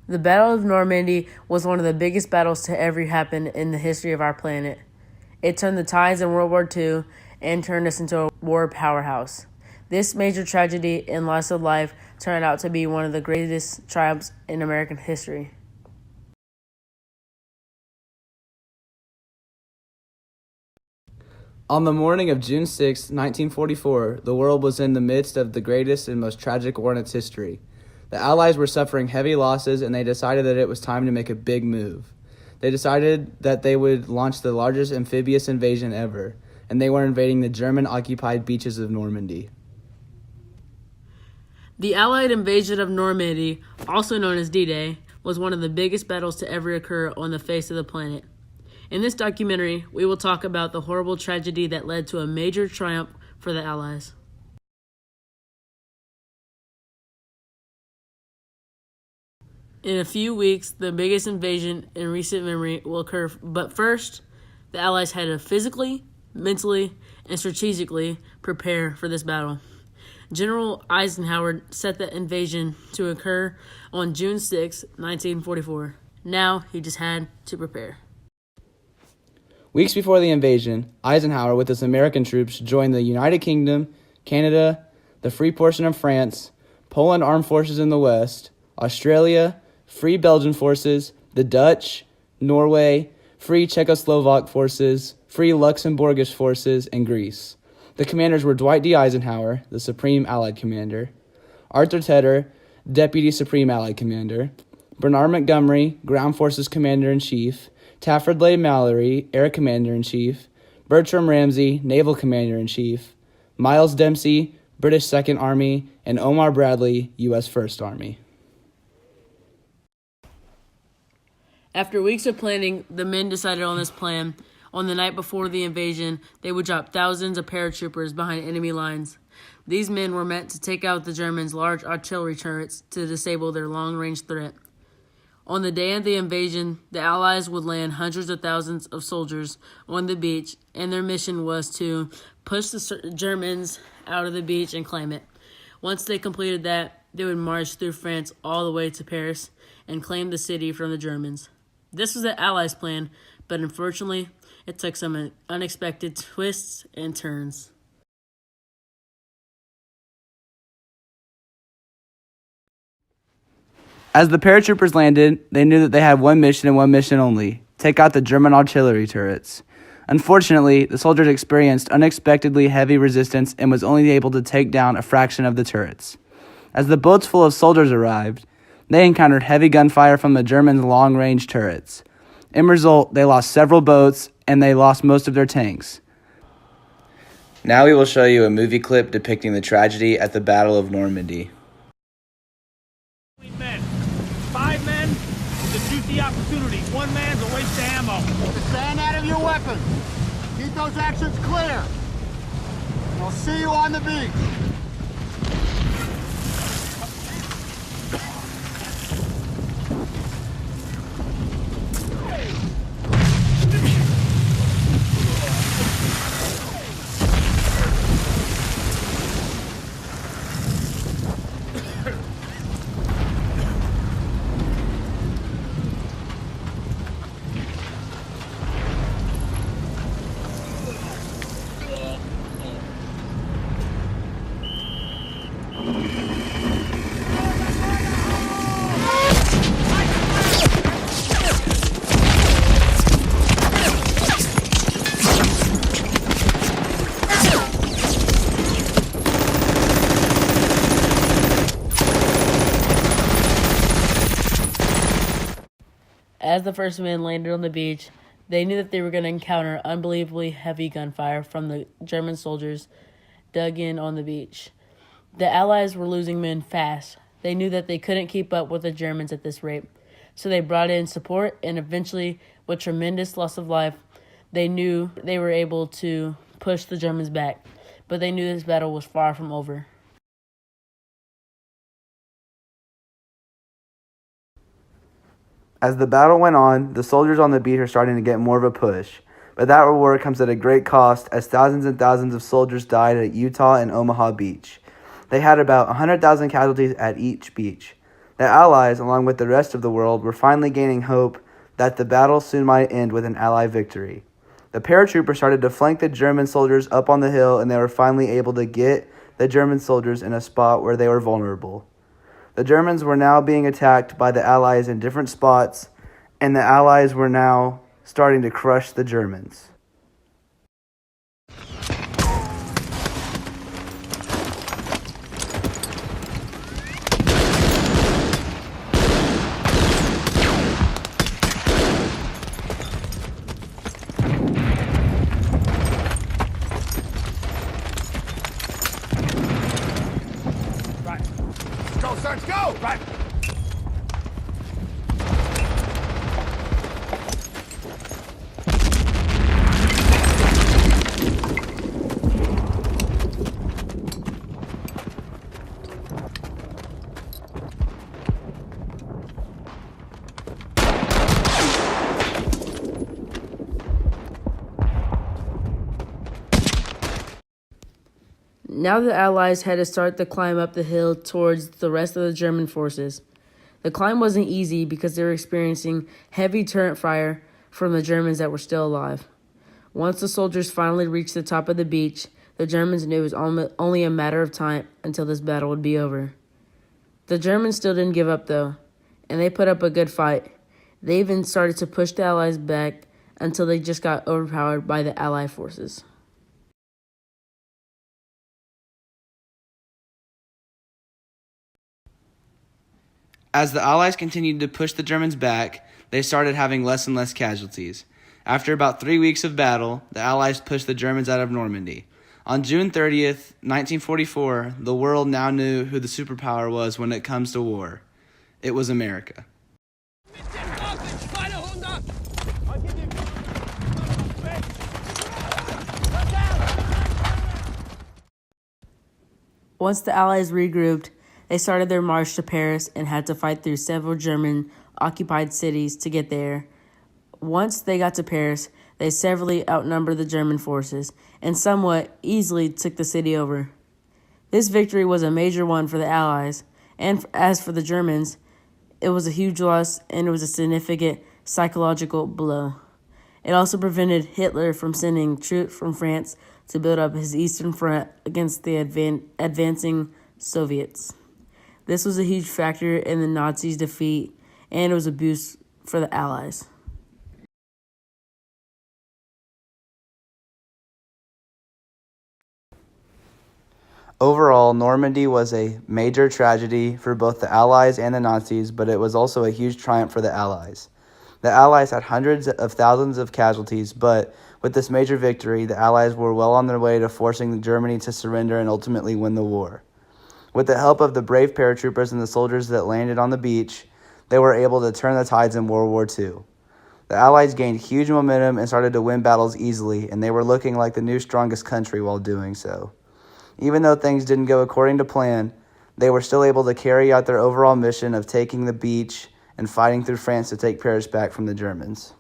The Battle of Normandy was one of the biggest battles to ever happen in the history of our planet. It turned the tides in World War II and turned us into a war powerhouse. This major tragedy and loss of life turned out to be one of the greatest triumphs in American history. On the morning of June 6, 1944, the world was in the midst of the greatest and most tragic war in its history. The Allies were suffering heavy losses, and they decided that it was time to make a big move. They decided that they would launch the largest amphibious invasion ever, and they were invading the German-occupied beaches of Normandy. The Allied invasion of Normandy, also known as D-Day, was one of the biggest battles to ever occur on the face of the planet. In this documentary, we will talk about the horrible tragedy that led to a major triumph for the Allies. In a few weeks, the biggest invasion in recent memory will occur, but first, the Allies had to physically, mentally, and strategically prepare for this battle. General Eisenhower set the invasion to occur on June 6, 1944. Now, he just had to prepare. Weeks before the invasion, Eisenhower with his American troops joined the United Kingdom, Canada, the Free Portion of France, Poland Armed Forces in the West, Australia, Free Belgian Forces, the Dutch, Norway, Free Czechoslovak Forces, Free Luxembourgish Forces, and Greece. The commanders were Dwight D. Eisenhower, the Supreme Allied Commander, Arthur Tedder, Deputy Supreme Allied Commander, Bernard Montgomery, Ground Forces Commander-in-Chief, Tafford Leigh Mallory, Air Commander-in-Chief, Bertram Ramsey, Naval Commander-in-Chief, Miles Dempsey, British Second Army, and Omar Bradley, U.S. First Army. After weeks of planning, the men decided on this plan. On the night before the invasion, they would drop thousands of paratroopers behind enemy lines. These men were meant to take out the Germans' large artillery turrets to disable their long-range threat. On the day of the invasion, the Allies would land hundreds of thousands of soldiers on the beach, and their mission was to push the Germans out of the beach and claim it. Once they completed that, they would march through France all the way to Paris and claim the city from the Germans. This was the Allies' plan, but unfortunately, it took some unexpected twists and turns. As the paratroopers landed, they knew that they had one mission and one mission only: take out the German artillery turrets. Unfortunately, the soldiers experienced unexpectedly heavy resistance and was only able to take down a fraction of the turrets. As the boats full of soldiers arrived, they encountered heavy gunfire from the Germans' long-range turrets. In result, they lost several boats and they lost most of their tanks. Now we will show you a movie clip depicting the tragedy at the Battle of Normandy. Men. 5 men is a juicy opportunity. 1 man's a waste of ammo. Stand out of your weapons. Keep those actions clear. I'll see you on the beach. As the first men landed on the beach, they knew that they were going to encounter unbelievably heavy gunfire from the German soldiers dug in on the beach. The Allies were losing men fast. They knew that they couldn't keep up with the Germans at this rate, so they brought in support, and eventually, with tremendous loss of life, they knew they were able to push the Germans back, but they knew this battle was far from over. As the battle went on, the soldiers on the beach are starting to get more of a push. But that reward comes at a great cost, as thousands and thousands of soldiers died at Utah and Omaha Beach. They had about 100,000 casualties at each beach. The Allies, along with the rest of the world, were finally gaining hope that the battle soon might end with an Allied victory. The paratroopers started to flank the German soldiers up on the hill, and they were finally able to get the German soldiers in a spot where they were vulnerable. The Germans were now being attacked by the Allies in different spots, and the Allies were now starting to crush the Germans. Go, Sarge, go! Right. Now the Allies had to start the climb up the hill towards the rest of the German forces. The climb wasn't easy because they were experiencing heavy turret fire from the Germans that were still alive. Once the soldiers finally reached the top of the beach, the Germans knew it was only a matter of time until this battle would be over. The Germans still didn't give up though, and they put up a good fight. They even started to push the Allies back until they just got overpowered by the Allied forces. As the Allies continued to push the Germans back, they started having less and less casualties. After about 3 weeks of battle, the Allies pushed the Germans out of Normandy. On June 30th, 1944, the world now knew who the superpower was when it comes to war. It was America. Once the Allies regrouped, they started their march to Paris and had to fight through several German-occupied cities to get there. Once they got to Paris, they severely outnumbered the German forces and somewhat easily took the city over. This victory was a major one for the Allies, and as for the Germans, it was a huge loss and it was a significant psychological blow. It also prevented Hitler from sending troops from France to build up his Eastern Front against the advancing Soviets. This was a huge factor in the Nazis' defeat, and it was a boost for the Allies. Overall, Normandy was a major tragedy for both the Allies and the Nazis, but it was also a huge triumph for the Allies. The Allies had hundreds of thousands of casualties, but with this major victory, the Allies were well on their way to forcing Germany to surrender and ultimately win the war. With the help of the brave paratroopers and the soldiers that landed on the beach, they were able to turn the tides in World War II. The Allies gained huge momentum and started to win battles easily, and they were looking like the new strongest country while doing so. Even though things didn't go according to plan, they were still able to carry out their overall mission of taking the beach and fighting through France to take Paris back from the Germans.